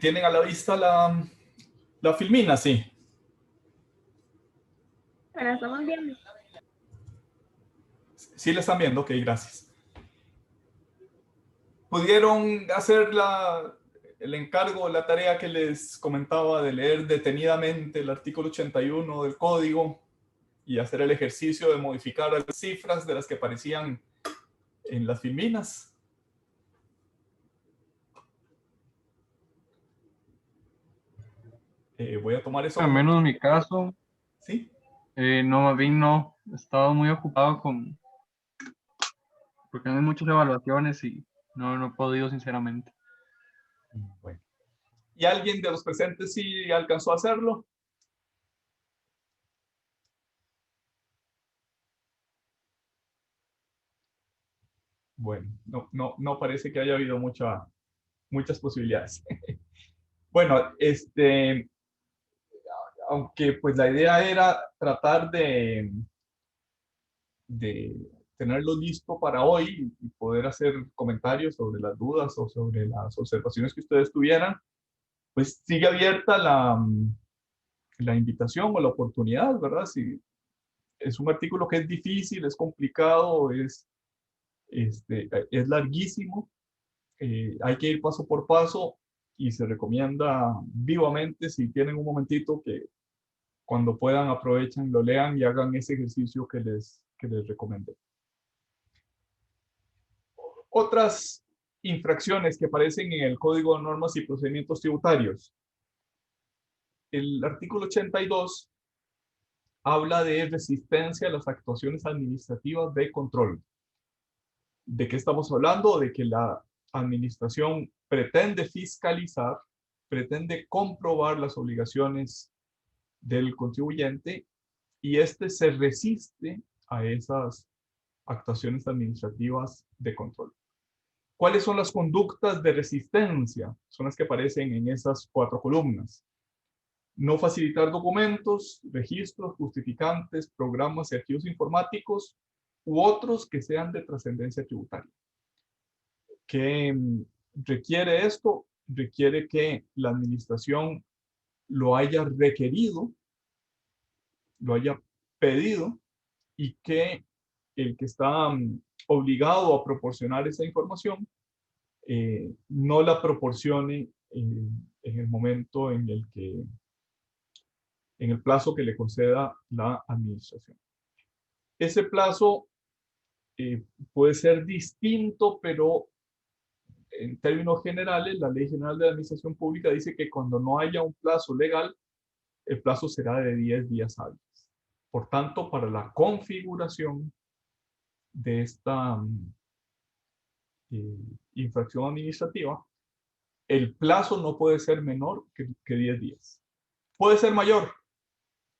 ¿Tienen a la vista la filmina? Sí. Pero estamos viendo. Sí la están viendo, ok, gracias. ¿Pudieron hacer el encargo, la tarea que les comentaba de leer detenidamente el artículo 81 del código y hacer el ejercicio de modificar las cifras de las que aparecían en las filminas? Voy a tomar eso Al como... menos en mi caso, ¿Sí? no, más bien no. He estado muy ocupado porque hay muchas evaluaciones y no he podido, sinceramente. Bueno. ¿Y alguien de los presentes sí alcanzó a hacerlo? Bueno, no parece que haya habido muchas posibilidades. Bueno, aunque pues la idea era tratar de tenerlo listo para hoy y poder hacer comentarios sobre las dudas o sobre las observaciones que ustedes tuvieran, pues sigue abierta la invitación o la oportunidad, ¿verdad? Si es un artículo que es difícil, es complicado, es larguísimo, hay que ir paso por paso y se recomienda vivamente, si tienen un momentito, que cuando puedan aprovechen, lo lean y hagan ese ejercicio que les recomendé. Otras infracciones que aparecen en el Código de Normas y Procedimientos Tributarios. El artículo 82 habla de resistencia a las actuaciones administrativas de control. ¿De qué estamos hablando? De que la administración pretende fiscalizar, pretende comprobar las obligaciones del contribuyente y éste se resiste a esas actuaciones administrativas de control. ¿Cuáles son las conductas de resistencia? Son las que aparecen en esas 4 columnas. No facilitar documentos, registros, justificantes, programas y archivos informáticos u otros que sean de trascendencia tributaria. ¿Qué requiere esto? Requiere que la administración lo haya requerido, lo haya pedido y que el que está obligado a proporcionar esa información no la proporcione en el momento en el plazo que le conceda la administración. Ese plazo puede ser distinto, pero en términos generales, la Ley General de la Administración Pública dice que cuando no haya un plazo legal, el plazo será de 10 días hábiles. Por tanto, para la configuración de esta infracción administrativa, el plazo no puede ser menor que 10 días. Puede ser mayor,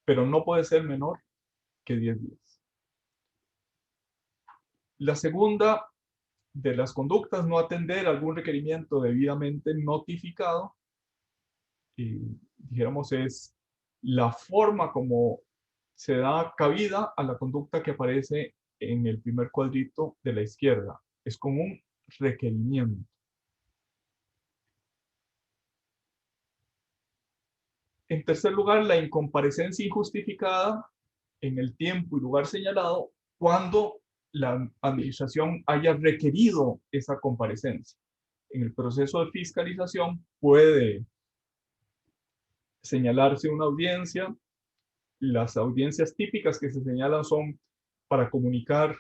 pero no puede ser menor que 10 días. La segunda de las conductas, no atender algún requerimiento debidamente notificado, dijéramos, es la forma como se da cabida a la conducta que aparece en el primer cuadrito de la izquierda. Es como un requerimiento. En tercer lugar, la incomparecencia injustificada en el tiempo y lugar señalado cuando la administración haya requerido esa comparecencia. En el proceso de fiscalización puede señalarse una audiencia. Las audiencias típicas que se señalan son para comunicar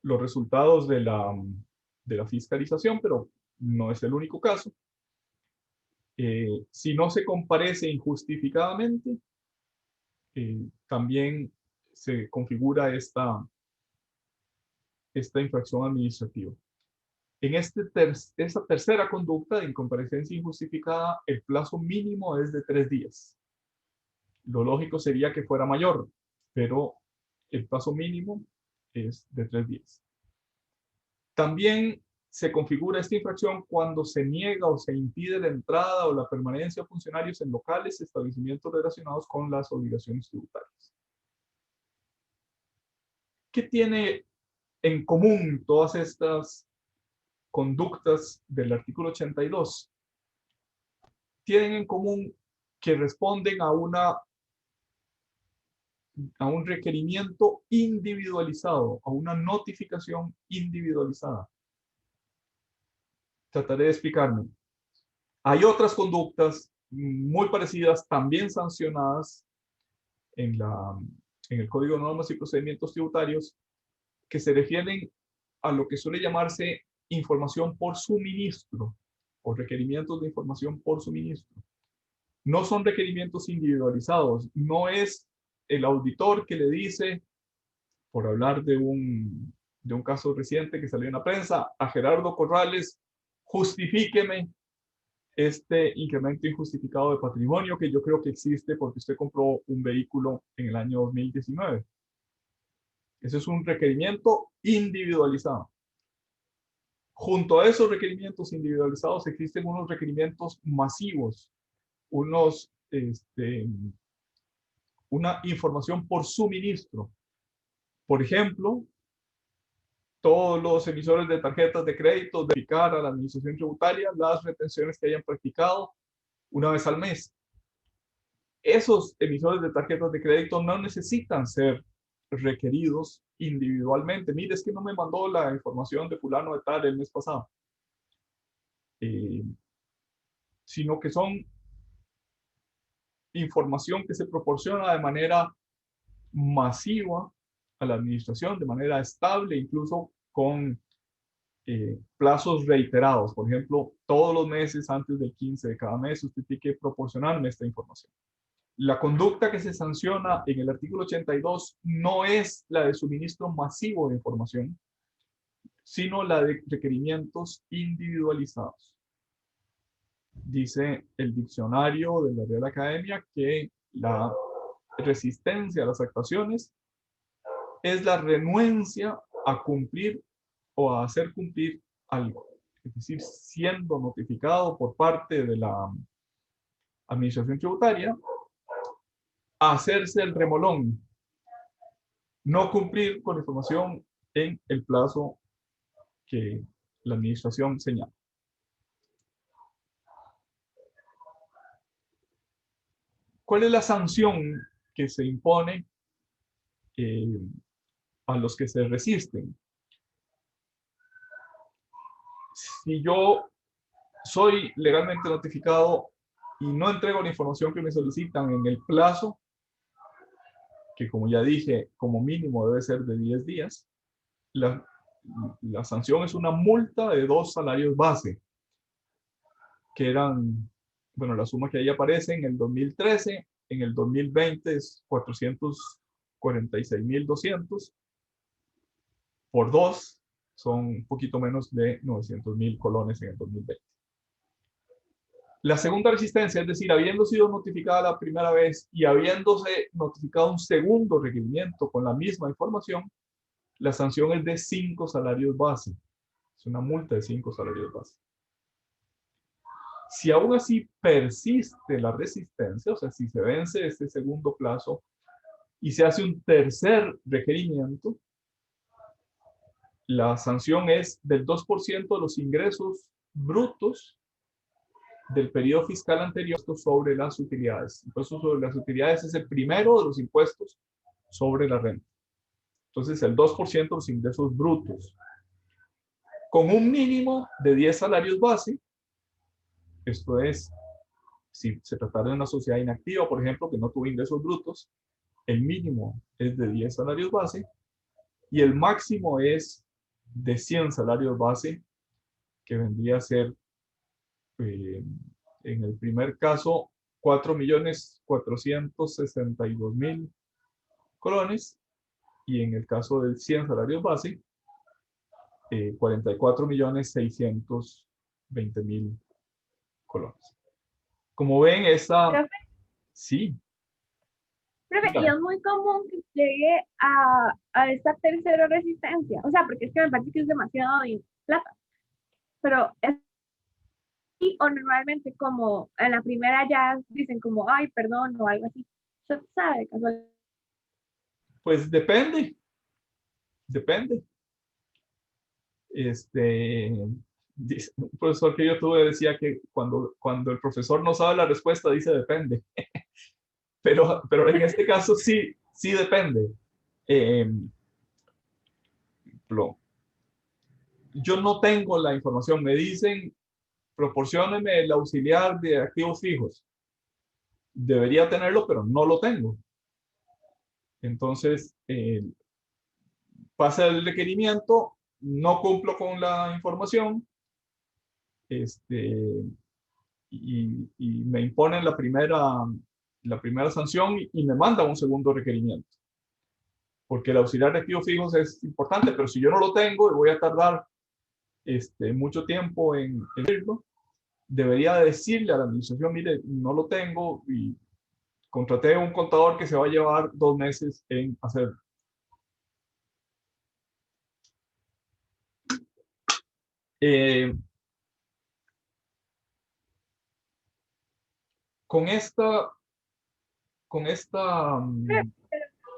los resultados de la fiscalización, pero no es el único caso. Si no se comparece injustificadamente, también se configura esta infracción administrativa. En esta tercera conducta de incomparecencia injustificada, el plazo mínimo es de 3 días. Lo lógico sería que fuera mayor, pero el plazo mínimo es de 3 días. También se configura esta infracción cuando se niega o se impide la entrada o la permanencia de funcionarios en locales, establecimientos relacionados con las obligaciones tributarias. ¿Qué tiene en común todas estas conductas del artículo 82? tienen en común que responden a un requerimiento individualizado, a una notificación individualizada. Trataré de explicarme. Hay otras conductas muy parecidas, también sancionadas en el Código de Normas y Procedimientos Tributarios, que se refieren a lo que suele llamarse información por suministro o requerimientos de información por suministro. No son requerimientos individualizados, no es el auditor que le dice, por hablar de un caso reciente que salió en la prensa, a Gerardo Corrales, justifíqueme este incremento injustificado de patrimonio que yo creo que existe porque usted compró un vehículo en el año 2019. Ese es un requerimiento individualizado. Junto a esos requerimientos individualizados existen unos requerimientos masivos, una información por suministro. Por ejemplo, todos los emisores de tarjetas de crédito verificar a la administración tributaria las retenciones que hayan practicado una vez al mes. Esos emisores de tarjetas de crédito no necesitan ser requeridos individualmente. Mire, es que no me mandó la información de fulano de tal el mes pasado. Sino que son información que se proporciona de manera masiva a la administración, de manera estable, incluso con plazos reiterados. Por ejemplo, todos los meses antes del 15 de cada mes, usted tiene que proporcionarme esta información. La conducta que se sanciona en el artículo 82 no es la de suministro masivo de información, sino la de requerimientos individualizados. Dice el diccionario de la Real Academia que la resistencia a las actuaciones es la renuencia a cumplir o a hacer cumplir algo. Es decir, siendo notificado por parte de la administración tributaria, hacerse el remolón, no cumplir con la información en el plazo que la administración señala. ¿Cuál es la sanción que se impone a los que se resisten? Si yo soy legalmente notificado y no entrego la información que me solicitan en el plazo, que como ya dije, como mínimo debe ser de 10 días, la sanción es una multa de 2 salarios base, que eran, bueno, la suma que ahí aparece en el 2013, en el 2020 es 446.200, por 2 son un poquito menos de 900.000 colones en el 2020. La segunda resistencia, es decir, habiendo sido notificada la primera vez y habiéndose notificado un segundo requerimiento con la misma información, la sanción es de 5 salarios base. Es una multa de 5 salarios base. Si aún así persiste la resistencia, o sea, si se vence este segundo plazo y se hace un tercer requerimiento, la sanción es del 2% de los ingresos brutos del periodo fiscal anterior sobre las utilidades. El impuesto sobre las utilidades es el primero de los impuestos sobre la renta. Entonces, el 2% de los ingresos brutos. Con un mínimo de 10 salarios base, esto es, si se tratara de una sociedad inactiva, por ejemplo, que no tuvo ingresos brutos, el mínimo es de 10 salarios base y el máximo es de 100 salarios base, que vendría a ser, en el primer caso, 4.462.000 colones, y en el caso del 100 salarios base, 44.620.000 colones. Como ven, esta... Sí. Profe, y es muy común que llegue a esta tercera resistencia. O sea, porque es que me parece que es demasiado plata. Pero es... o normalmente como en la primera ya dicen como, ay, perdón, o algo así. ¿Usted sabe? Pues depende. Un profesor que yo tuve decía que cuando el profesor no sabe la respuesta, dice depende. Pero en este caso sí, sí depende. Eh, yo no tengo la información. Me dicen, proporcióneme el auxiliar de activos fijos. Debería tenerlo, pero no lo tengo. Entonces, pasa el requerimiento, no cumplo con la información, este, y me imponen la primera sanción y me mandan un segundo requerimiento. Porque el auxiliar de activos fijos es importante, pero si yo no lo tengo y voy a tardar mucho tiempo en verlo, debería decirle a la administración, mire, no lo tengo y contraté a un contador que se va a llevar 2 meses en hacerlo. Eh, con esta, Pero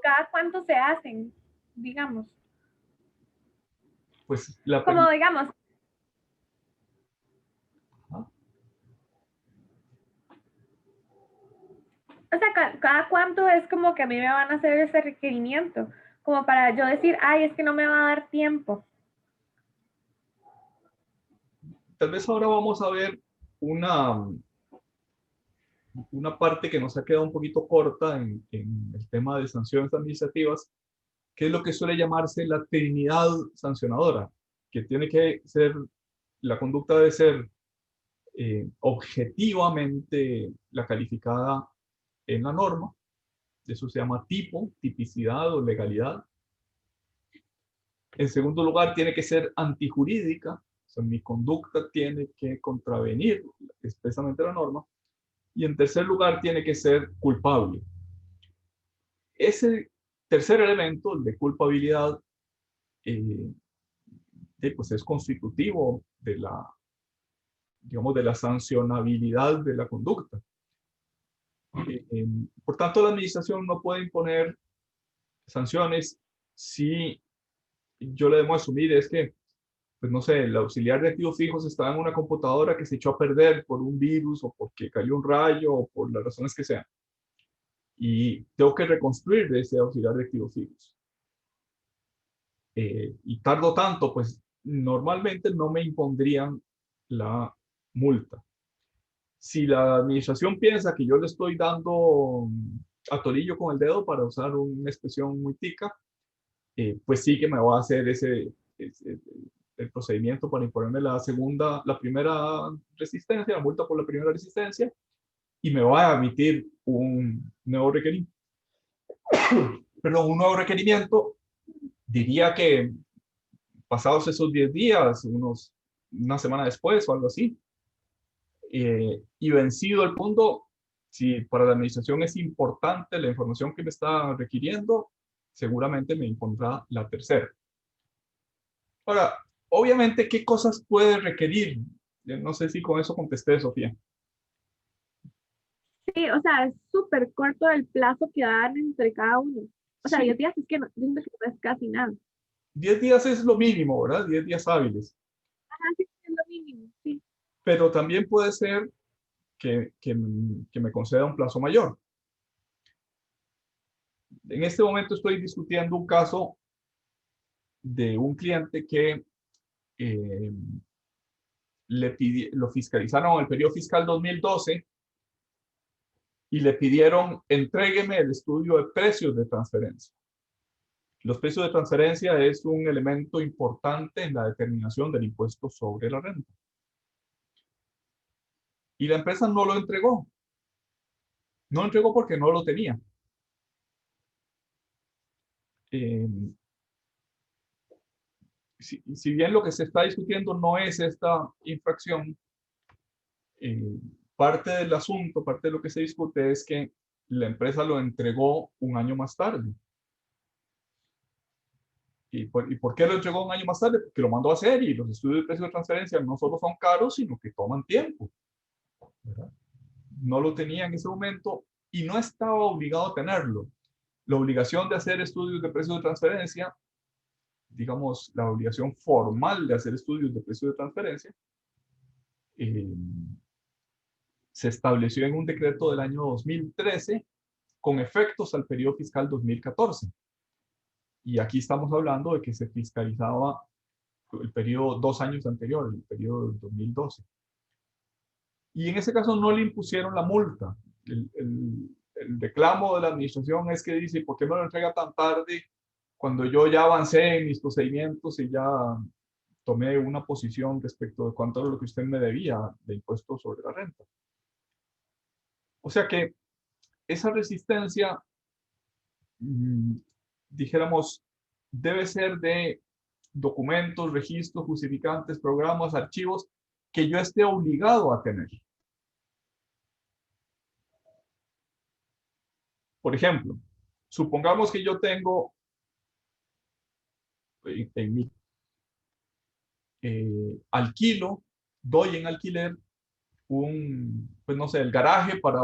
cada cuánto se hacen, digamos. pues la Como digamos, o sea, cada cuánto es como que a mí me van a hacer ese requerimiento, como para yo decir, ay, es que no me va a dar tiempo. tal vez ahora vamos a ver una parte que nos ha quedado un poquito corta en el tema de sanciones administrativas, que es lo que suele llamarse la trinidad sancionadora, que tiene que ser, la conducta debe ser objetivamente la calificada en la norma, eso se llama tipo, tipicidad o legalidad. En segundo lugar, tiene que ser antijurídica, o sea, mi conducta tiene que contravenir expresamente la norma. Y en tercer lugar, tiene que ser culpable. Ese tercer elemento, el de culpabilidad, eh, pues es constitutivo de digamos, de la sancionabilidad de la conducta. Por tanto, la administración no puede imponer sanciones si yo le demuestro, mire, es que, pues no sé, el auxiliar de activos fijos estaba en una computadora que se echó a perder por un virus o porque cayó un rayo o por las razones que sean. Y tengo que reconstruir ese auxiliar de activos fijos. Y tardo tanto, pues normalmente no me impondrían la multa. Si la administración piensa que yo le estoy dando a tolillo con el dedo, para usar una expresión muy tica, pues sí que me va a hacer el procedimiento para imponerme la primera resistencia, la multa por la primera resistencia, y me va a emitir un nuevo requerimiento. Perdón, un nuevo requerimiento, diría que pasados esos 10 días, una semana después o algo así, y vencido el punto, si para la administración es importante la información que me está requiriendo, seguramente me impondrá la tercera. Ahora, obviamente, ¿qué cosas puede requerir? No sé si con eso contesté, Sofía. Sí, o sea, es súper corto el plazo que dan entre cada uno. O sea, Sí, 10 días es que no, siento que no es casi nada. 10 días es lo mínimo, ¿verdad? 10 días hábiles. Ajá, sí, es lo mínimo, sí. Pero también puede ser que me conceda un plazo mayor. En este momento estoy discutiendo un caso de un cliente que eh, lo fiscalizaron en el periodo fiscal 2012 y le pidieron, entrégueme el estudio de precios de transferencia. Los precios de transferencia es un elemento importante en la determinación del impuesto sobre la renta. Y la empresa no lo entregó. No lo entregó porque no lo tenía. Eh, si bien lo que se está discutiendo no es esta infracción, eh, parte del asunto, parte de lo que se discute es que la empresa lo entregó un año más tarde. ¿Y por qué lo entregó un año más tarde? Porque lo mandó a hacer y los estudios de precios de transferencia no solo son caros, sino que toman tiempo, ¿verdad? No lo tenía en ese momento y no estaba obligado a tenerlo. La obligación de hacer estudios de precios de transferencia digamos, la obligación formal de hacer estudios de precio de transferencia, se estableció en un decreto del año 2013 con efectos al periodo fiscal 2014. Y aquí estamos hablando de que se fiscalizaba el periodo 2 años anterior, el periodo del 2012. Y en ese caso no le impusieron la multa. El reclamo de la administración es que dice, ¿por qué me lo entrega tan tarde cuando yo ya avancé en mis procedimientos y ya tomé una posición respecto de cuánto era lo que usted me debía de impuestos sobre la renta? O sea que esa resistencia, dijéramos, debe ser de documentos, registros, justificantes, programas, archivos que yo esté obligado a tener. Por ejemplo, supongamos que yo tengo en mi alquilo, doy en alquiler pues no sé, el garaje para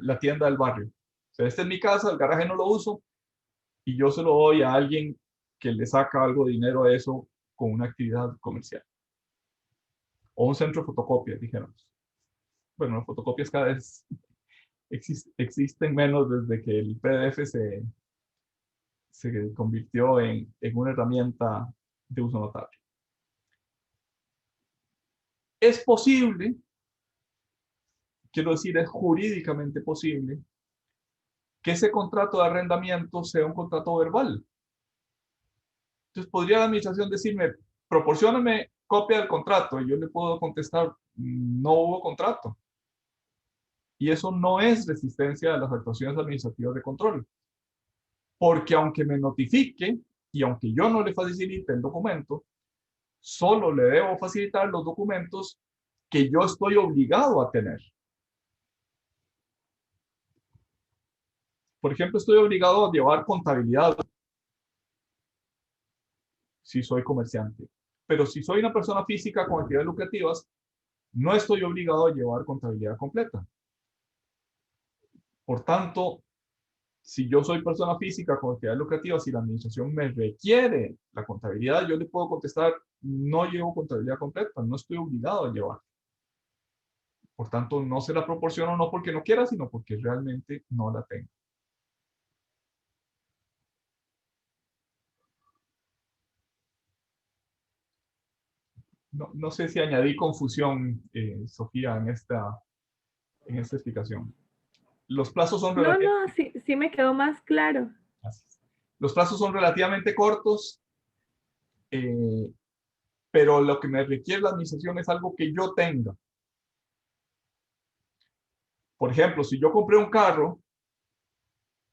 la tienda del barrio. O sea, esta es mi casa, el garaje no lo uso y yo se lo doy a alguien que le saca algo de dinero a eso con una actividad comercial. O un centro de fotocopias, dijéramos. Bueno, las fotocopias cada vez existen menos desde que el PDF se convirtió en una herramienta de uso notable. Es posible, quiero decir, es jurídicamente posible, que ese contrato de arrendamiento sea un contrato verbal. Entonces, podría la administración decirme, proporcióname copia del contrato, y yo le puedo contestar, no hubo contrato. Y eso no es resistencia a las actuaciones administrativas de control. Porque aunque me notifique, y aunque yo no le facilite el documento, solo le debo facilitar los documentos que yo estoy obligado a tener. Por ejemplo, estoy obligado a llevar contabilidad si soy comerciante. Pero si soy una persona física con actividades lucrativas, no estoy obligado a llevar contabilidad completa. Por tanto, si yo soy persona física con actividades lucrativas y la administración me requiere la contabilidad, yo le puedo contestar, no llevo contabilidad completa, no estoy obligado a llevar. Por tanto, no se la proporciono no porque no quiera, sino porque realmente no la tengo. No sé si añadí confusión, Sofía, en esta explicación. Los plazos son No, sí me quedó más claro. Los plazos son relativamente cortos, pero lo que me requiere la administración es algo que yo tenga. Por ejemplo, si yo compré un carro,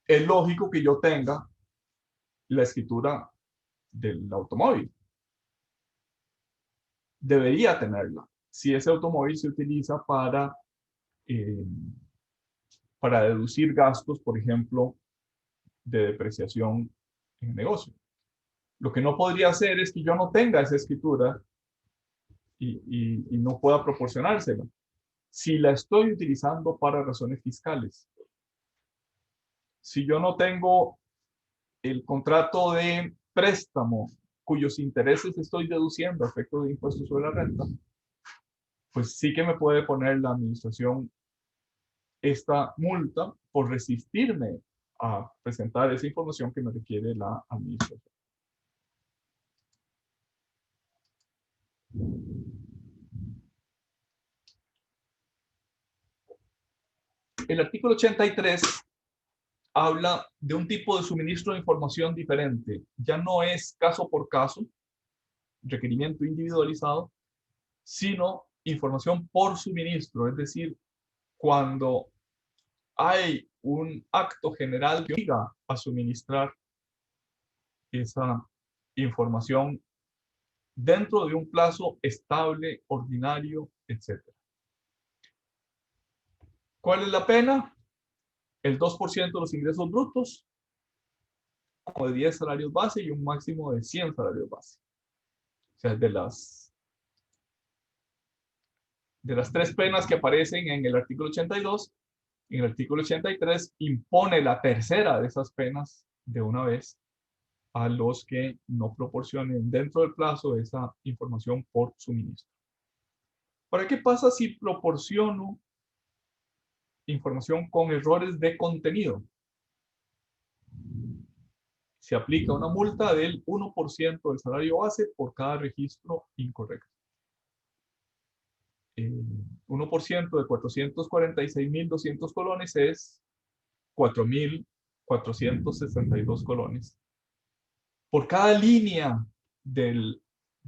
es lógico que yo tenga la escritura del automóvil. Debería tenerla. Si ese automóvil se utiliza para deducir gastos, por ejemplo, de depreciación en el negocio. Lo que no podría hacer es que yo no tenga esa escritura y no pueda proporcionársela. Si la estoy utilizando para razones fiscales. Si yo no tengo el contrato de préstamo cuyos intereses estoy deduciendo a efecto de impuestos sobre la renta, pues sí que me puede poner la administración esta multa por resistirme a presentar esa información que me requiere la administración. El artículo 83 habla de un tipo de suministro de información diferente. Ya no es caso por caso, requerimiento individualizado, sino información por suministro. Es decir, cuando hay un acto general que obliga a suministrar esa información dentro de un plazo estable, ordinario, etc. ¿Cuál es la pena? El 2% de los ingresos brutos, como de 10 salarios base y un máximo de 100 salarios base. O sea, de las 3 penas que aparecen en el artículo 82, en el artículo 83 impone la tercera de esas penas de una vez a los que no proporcionen dentro del plazo esa información por suministro. ¿Para qué pasa si proporciono información con errores de contenido? Se aplica una multa del 1% del salario base por cada registro incorrecto. 1% de 446.200 colones es 4.462 colones. Por cada línea del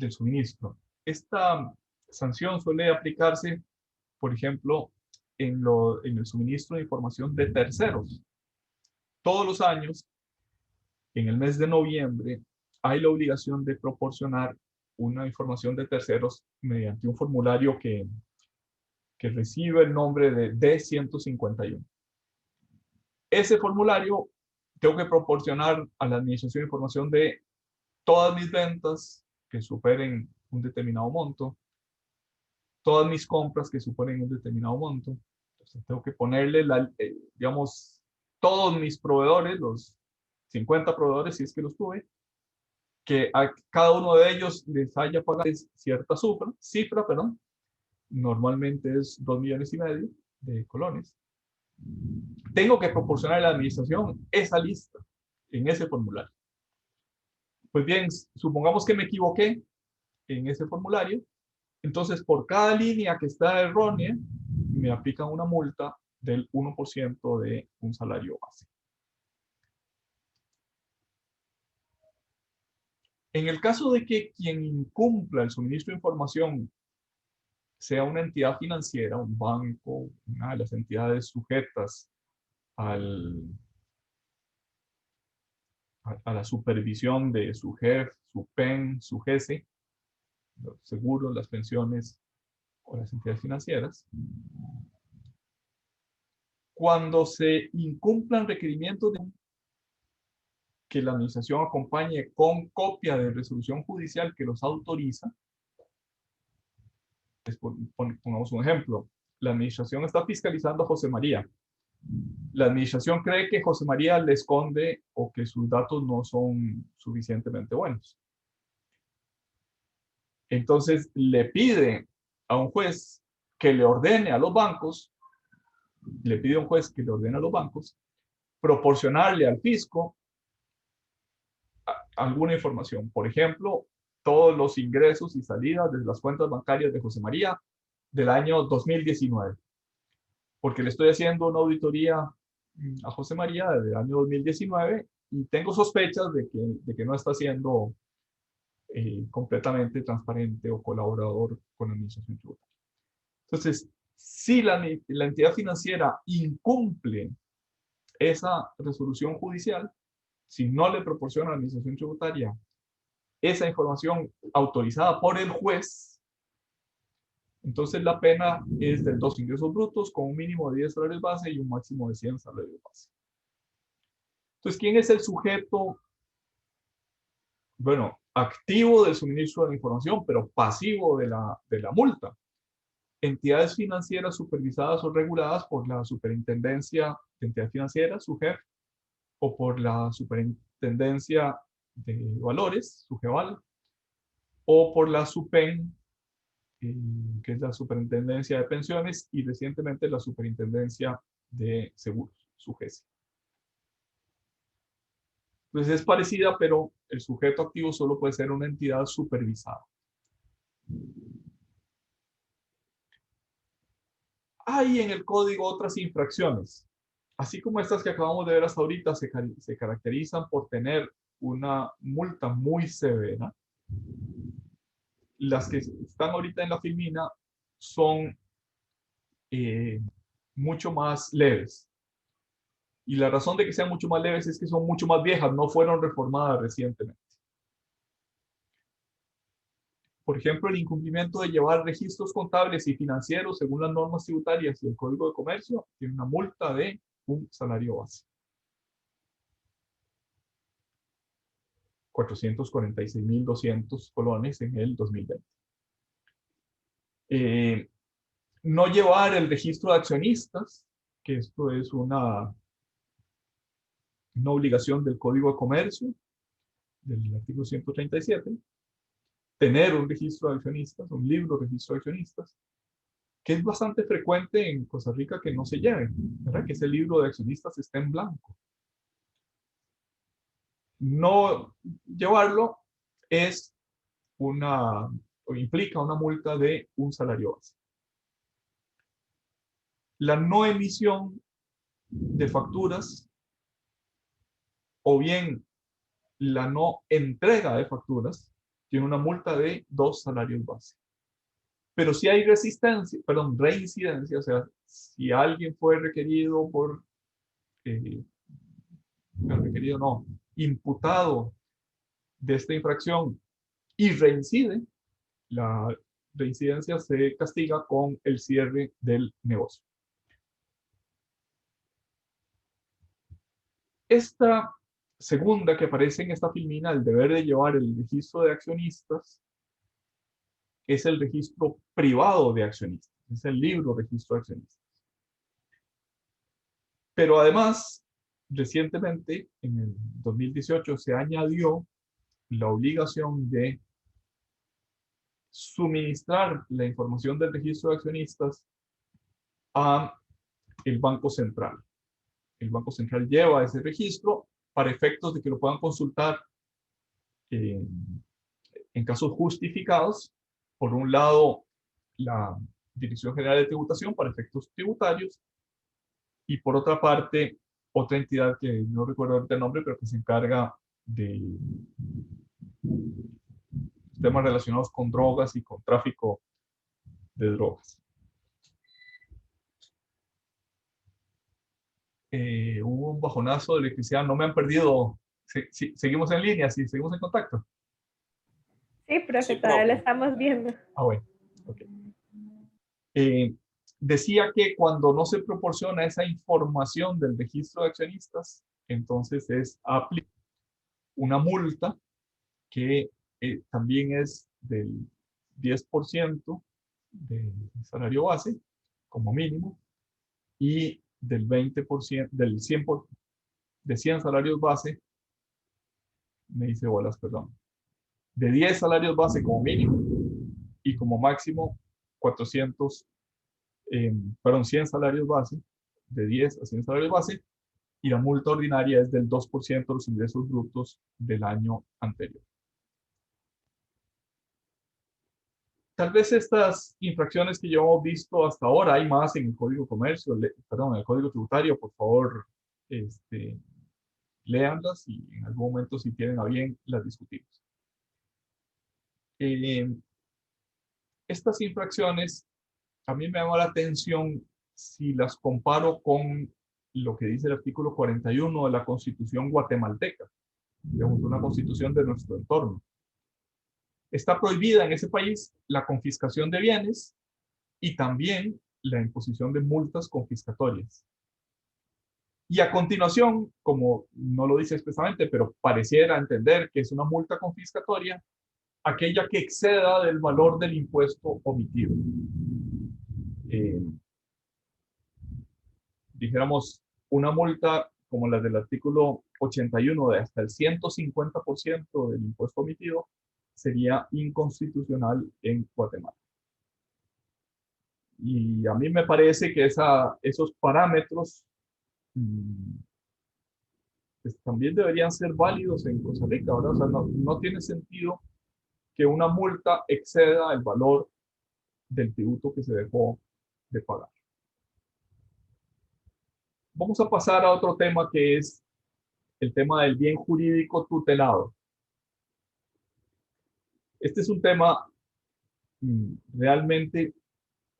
suministro. Esta sanción suele aplicarse, por ejemplo, en el suministro de información de terceros. Todos los años, en el mes de noviembre, hay la obligación de proporcionar una información de terceros mediante un formulario que recibe el nombre de D151. Ese formulario tengo que proporcionar a la administración información de todas mis ventas que superen un determinado monto, todas mis compras que superen un determinado monto. Entonces tengo que ponerle, digamos, todos mis proveedores, los 50 proveedores, si es que los tuve, que a cada uno de ellos les haya pagado cierta cifra, normalmente es 2,5 millones de colones. Tengo que proporcionar a la administración esa lista en ese formulario. Pues bien, supongamos que me equivoqué en ese formulario, entonces por cada línea que está errónea, me aplican una multa del 1% de un salario base. En el caso de que quien incumpla el suministro de información sea una entidad financiera, un banco, una de las entidades sujetas a la supervisión de su JEF, su PEN, su GESE, los seguros, las pensiones o las entidades financieras, cuando se incumplan requerimientos de que la administración acompañe con copia de resolución judicial que los autoriza. Pongamos un ejemplo. La administración está fiscalizando a José María. La administración cree que José María le esconde o que sus datos no son suficientemente buenos. Entonces le pide a un juez que le ordene a los bancos, proporcionarle al fisco alguna información. Por ejemplo, todos los ingresos y salidas de las cuentas bancarias de José María del año 2019. Porque le estoy haciendo una auditoría a José María desde el año 2019 y tengo sospechas de que no está siendo completamente transparente o colaborador con la administración tributaria. Entonces, si la entidad financiera incumple esa resolución judicial, si no le proporciona a la administración tributaria esa información autorizada por el juez, entonces la pena es de 2 ingresos brutos con un mínimo de 10 salarios base y un máximo de 100 salarios base. Entonces, ¿quién es el sujeto? Bueno, activo del suministro de la información, pero pasivo de la multa. Entidades financieras supervisadas o reguladas por la Superintendencia de Entidades Financieras, SUGEF, o por la Superintendencia de Valores, SUGEVAL, o por la SUPEN, que es la Superintendencia de Pensiones, y recientemente la Superintendencia de Seguros, SUGESE. Entonces es parecida, pero el sujeto activo solo puede ser una entidad supervisada. Hay en el código otras infracciones. Así como estas que acabamos de ver hasta ahorita se caracterizan por tener una multa muy severa, las que están ahorita en la filmina son mucho más leves. Y la razón de que sean mucho más leves es que son mucho más viejas, no fueron reformadas recientemente. Por ejemplo, el incumplimiento de llevar registros contables y financieros según las normas tributarias y el Código de Comercio tiene una multa de un salario base. 446.200 colones en el 2020. No llevar el registro de accionistas, que esto es una obligación del Código de Comercio. del artículo 137, tener un registro de accionistas, un libro de registro de accionistas, que es bastante frecuente en Costa Rica que no se lleve, ¿verdad? Que ese libro de accionistas esté en blanco. No llevarlo es o implica una multa de un salario base. La no emisión de facturas o bien la no entrega de facturas tiene una multa de 2 salarios base. Pero si hay reincidencia, o sea, si alguien fue requerido imputado de esta infracción y reincide, la reincidencia se castiga con el cierre del negocio. Esta segunda que aparece en esta filmina, el deber de llevar el registro de accionistas, es el registro privado de accionistas, es el libro registro de accionistas. Pero además, recientemente, en el 2018, se añadió la obligación de suministrar la información del registro de accionistas a el Banco Central. El Banco Central lleva ese registro para efectos de que lo puedan consultar en casos justificados. Por un lado, la Dirección General de Tributación para efectos tributarios y por otra parte, otra entidad que no recuerdo el nombre, pero que se encarga de temas relacionados con drogas y con tráfico de drogas. Hubo un bajonazo de electricidad, no me han perdido. Seguimos en línea, sí, seguimos en contacto. Sí, profe, todavía lo estamos viendo. Ah, bueno, ok. Decía que cuando no se proporciona esa información del registro de accionistas, entonces es aplicar una multa que también es del 10% del salario base, como mínimo, y del 20%, del 100%, de 100 salarios base, me dice bolas, perdón, de 10 salarios base como mínimo, y como máximo 100 salarios base, de 10 a 100 salarios base, y la multa ordinaria es del 2% de los ingresos brutos del año anterior. Tal vez estas infracciones que yo hemos visto hasta ahora, hay más en el Código Comercio, perdón, en el Código Tributario, por favor, léanlas y en algún momento, si tienen a bien, las discutimos. Estas infracciones, a mí me llama la atención si las comparo con lo que dice el artículo 41 de la Constitución guatemalteca, digamos, una constitución de nuestro entorno. Está prohibida en ese país la confiscación de bienes y también la imposición de multas confiscatorias. Y a continuación, como no lo dice expresamente, pero pareciera entender que es una multa confiscatoria, aquella que exceda del valor del impuesto omitido. Dijéramos, una multa como la del artículo 81 de hasta el 150% del impuesto omitido sería inconstitucional en Guatemala. Y a mí me parece que esos parámetros pues, también deberían ser válidos en Costa Rica, ¿verdad? O sea, no tiene sentido que una multa exceda el valor del tributo que se dejó de pagar. Vamos a pasar a otro tema que es el tema del bien jurídico tutelado. Este es un tema realmente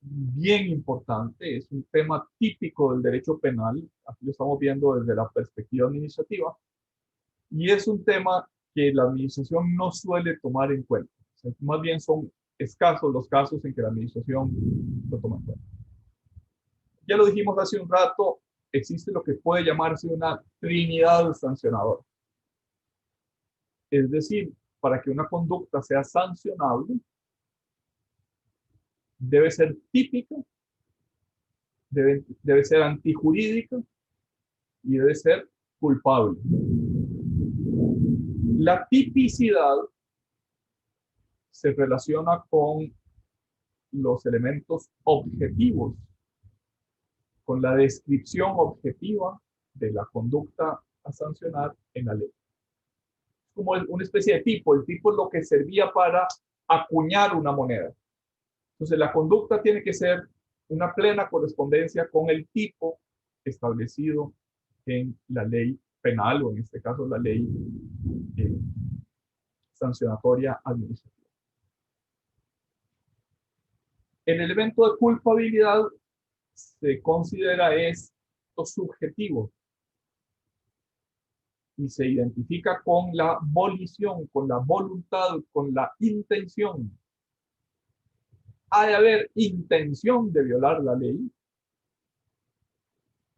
bien importante, es un tema típico del derecho penal, aquí lo estamos viendo desde la perspectiva administrativa, y es un tema que la administración no suele tomar en cuenta. O sea, más bien son escasos los casos en que la administración lo toma en cuenta. Ya lo dijimos hace un rato, existe lo que puede llamarse una trinidad sancionadora. Es decir, para que una conducta sea sancionable, debe ser típica, debe ser antijurídica y debe ser culpable. La tipicidad se relaciona con los elementos objetivos, con la descripción objetiva de la conducta a sancionar en la ley. Es como una especie de tipo. El tipo es lo que servía para acuñar una moneda. Entonces, la conducta tiene que ser una plena correspondencia con el tipo establecido en la ley penal, o en este caso la ley sancionatoria administrativa. El elemento de culpabilidad se considera es subjetivo y se identifica con la volición, con la voluntad, con la intención. Ha de haber intención de violar la ley.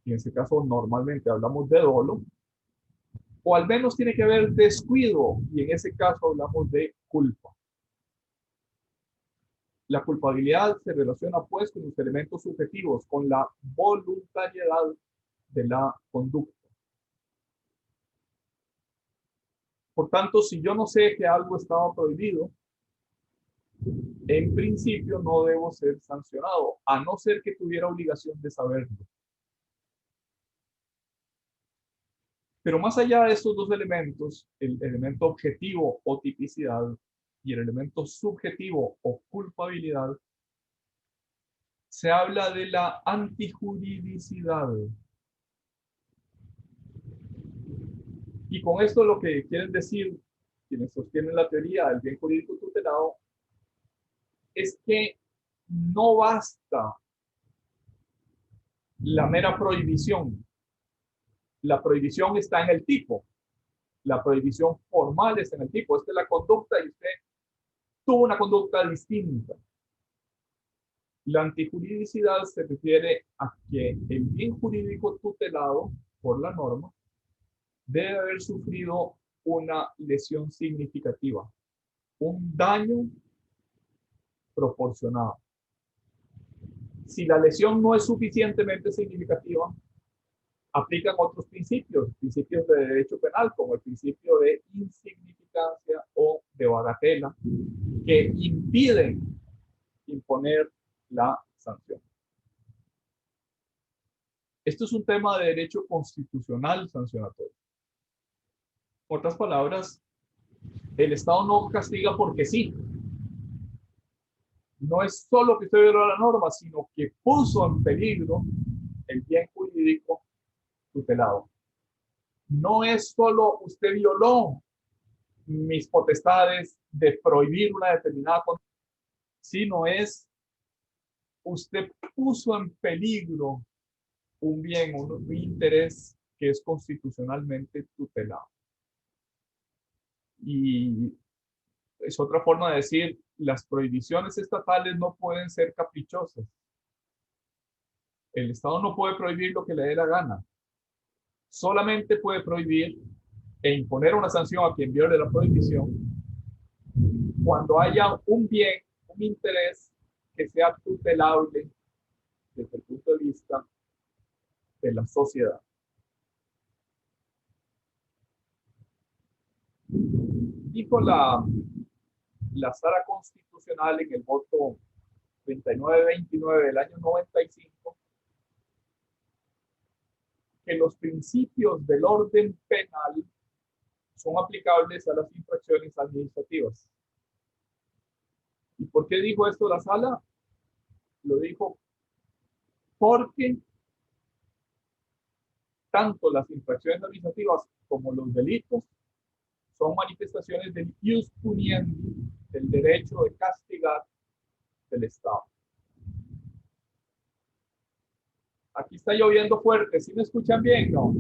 En ese caso, normalmente hablamos de dolo. O al menos tiene que haber descuido, y en ese caso hablamos de culpa. La culpabilidad se relaciona pues con los elementos subjetivos, con la voluntariedad de la conducta. Por tanto, si yo no sé que algo estaba prohibido, en principio no debo ser sancionado, a no ser que tuviera obligación de saberlo. Pero más allá de estos dos elementos, el elemento objetivo o tipicidad y el elemento subjetivo o culpabilidad, se habla de la antijuridicidad. Y con esto lo que quieren decir quienes sostienen la teoría del bien jurídico tutelado es que no basta la mera prohibición. La prohibición está en el tipo. La prohibición formal está en el tipo. Esta es la conducta y usted tuvo una conducta distinta. La antijuridicidad se refiere a que el bien jurídico tutelado por la norma debe haber sufrido una lesión significativa, un daño proporcionado. Si la lesión no es suficientemente significativa, aplican otros principios de derecho penal, como el principio de insignificancia o de bagatela, que impiden imponer la sanción. Esto es un tema de derecho constitucional sancionatorio. En otras palabras, el Estado no castiga porque sí. No es solo que usted violó la norma, sino que puso en peligro el bien jurídico tutelado. No es solo usted violó mis potestades de prohibir una determinada conducta, sino es usted puso en peligro un bien, un interés que es constitucionalmente tutelado. Y es otra forma de decir, las prohibiciones estatales no pueden ser caprichosas. El Estado no puede prohibir lo que le dé la gana. Solamente puede prohibir e imponer una sanción a quien viole la prohibición cuando haya un bien, un interés que sea tutelable desde el punto de vista de la sociedad. Dijo la sala constitucional en el voto 39-29 del año 95 que los principios del orden penal son aplicables a las infracciones administrativas. ¿Y por qué dijo esto la sala? Lo dijo porque tanto las infracciones administrativas como los delitos son manifestaciones del ius puniendi, del derecho de castigar del Estado. Aquí está lloviendo fuerte, ¿sí me escuchan bien? ¿No?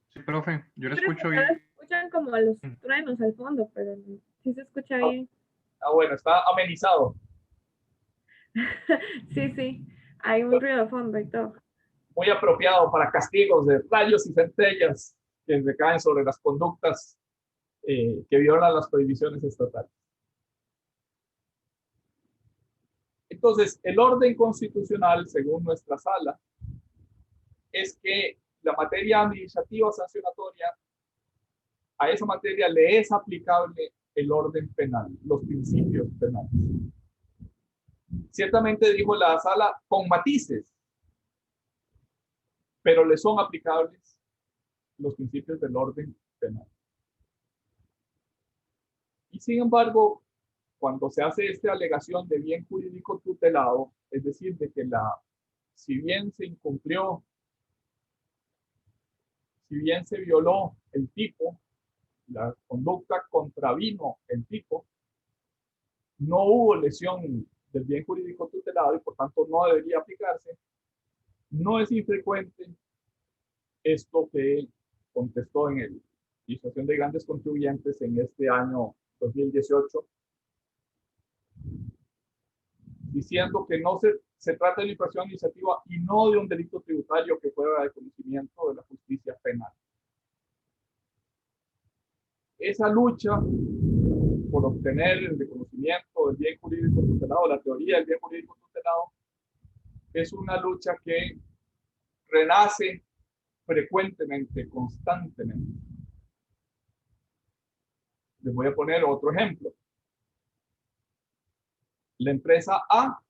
Sí, profe, yo lo Creo escucho que bien. escuchan como los truenos al fondo, pero sí se escucha bien. Bueno, está amenizado. Sí, sí, hay un ruido de fondo y todo. Muy apropiado para castigos de rayos y centellas que recaen sobre las conductas que violan las prohibiciones estatales. Entonces, el orden constitucional, según nuestra sala, es que la materia administrativa sancionatoria, a esa materia le es aplicable el orden penal, los principios penales. Ciertamente, dijo la sala, con matices, pero le son aplicables los principios del orden penal. Y sin embargo, cuando se hace esta alegación de bien jurídico tutelado, es decir, de que si bien se incumplió, si bien se violó el tipo, la conducta contravino el tipo, no hubo lesión del bien jurídico tutelado y por tanto no debería aplicarse, no es infrecuente esto que contestó en el Asociación de Grandes Contribuyentes en este año 2018, diciendo que no se trata de una infracción administrativa y no de un delito tributario que fuera de conocimiento de la justicia penal. Esa lucha por obtener el reconocimiento del bien jurídico tutelado, la teoría del bien jurídico tutelado, es una lucha que renace frecuentemente, constantemente. Les voy a poner otro ejemplo. La empresa A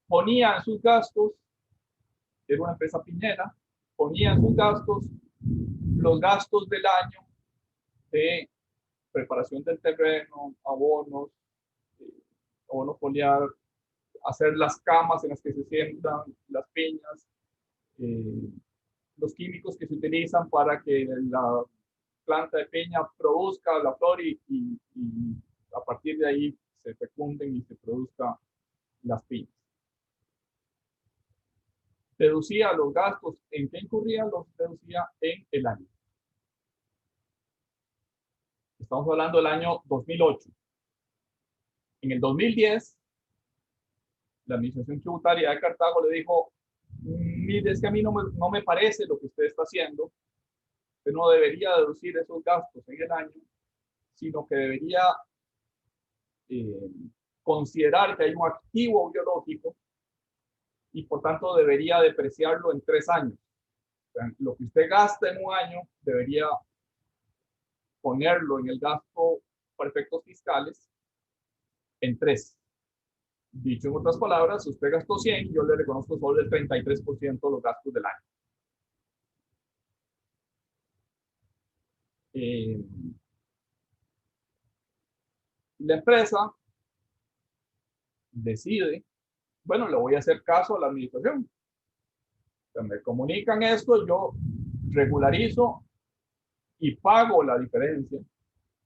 ponía en sus gastos, era una empresa piñera, ponía en sus gastos los gastos del año de preparación del terreno, abonos, abono foliar, hacer las camas en las que se sientan las piñas, los químicos que se utilizan para que la planta de piña produzca la flor y a partir de ahí se fecunden y se produzcan las piñas. Deducía los gastos en que incurría, los deducía en el año. Estamos hablando del año 2008. En el 2010, la Administración Tributaria de Cartago le dijo, mire, es que a mí no me parece lo que usted está haciendo, usted no debería deducir esos gastos en el año, sino que debería considerar que hay un activo biológico y por tanto debería depreciarlo en 3 años. O sea, lo que usted gasta en un año debería ponerlo en el gasto para efectos fiscales en 3. Dicho en otras palabras, si usted gastó 100, yo le reconozco solo el 33% de los gastos del año. La empresa decide, bueno, le voy a hacer caso a la administración. O sea, me comunican esto, yo regularizo y pago la diferencia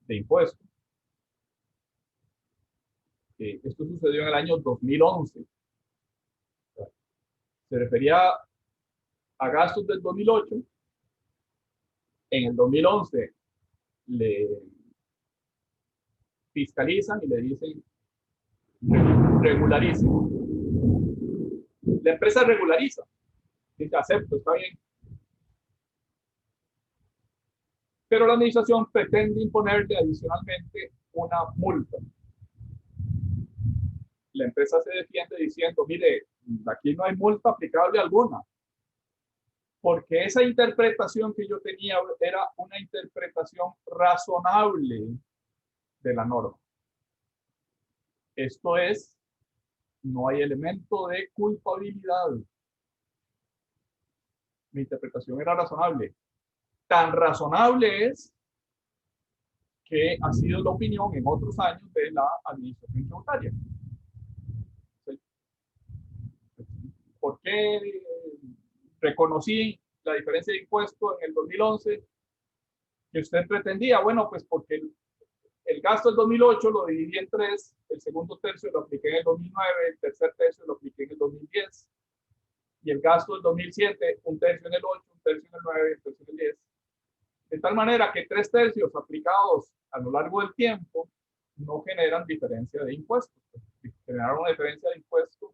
de impuestos. Esto sucedió en el año 2011. Se refería a gastos del 2008. En el 2011 le fiscalizan y le dicen regularice. La empresa regulariza. Dice, acepto, está bien. Pero la administración pretende imponerle adicionalmente una multa. La empresa se defiende diciendo, mire, aquí no hay multa aplicable alguna, porque esa interpretación que yo tenía era una interpretación razonable de la norma. Esto es, no hay elemento de culpabilidad. Mi interpretación era razonable. Tan razonable es que ha sido la opinión en otros años de la administración tributaria. ¿Por qué reconocí la diferencia de impuesto en el 2011 que usted pretendía? Bueno, pues porque el gasto del 2008 lo dividí en 3, el segundo tercio lo apliqué en el 2009, el tercer tercio lo apliqué en el 2010, y el gasto del 2007, un tercio en el 8, un tercio en el 9 y un tercio en el 10. De tal manera que 3 tercios aplicados a lo largo del tiempo no generan diferencia de impuestos. Generaron una diferencia de impuestos.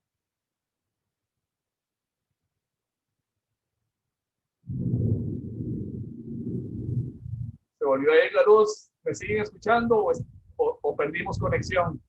Se volvió a ir la luz. ¿Me siguen escuchando o perdimos conexión?